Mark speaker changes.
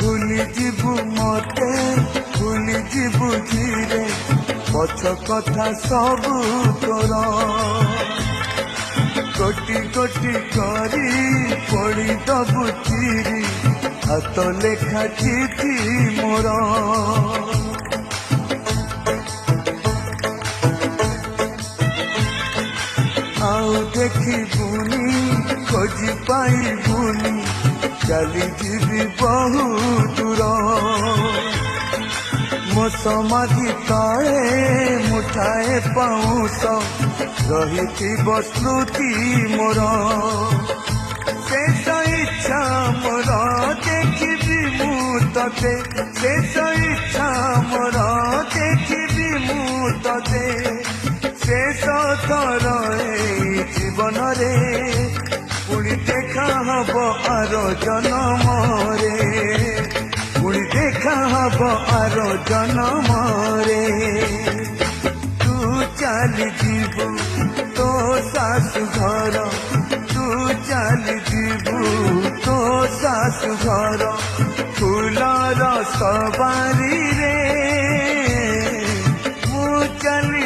Speaker 1: भूली जीवु मते भूली जीवु धीरे पछ कथा सबू तोर कोटि कोटि करी पड़ी दबु चिरी हाथ लेखा चिठी मोर आउ देखिबुनी खोजी पाइबुनी चली जीवी बहु दूर मो समाधि तले मुठाए पाऊस रही स्मृति मोर शेष इच्छा मोर देखिबी मु तते शेष इच्छा मोर देखिबी मु तते शेष थर जीवन रे पुणी देखा हब आर जन्म रे पुणी देखा हब आर जन्म रे तू चली जीवु तो सासु घर तू चली जीवु तो सासु घर फूलर सवारी रे मु चली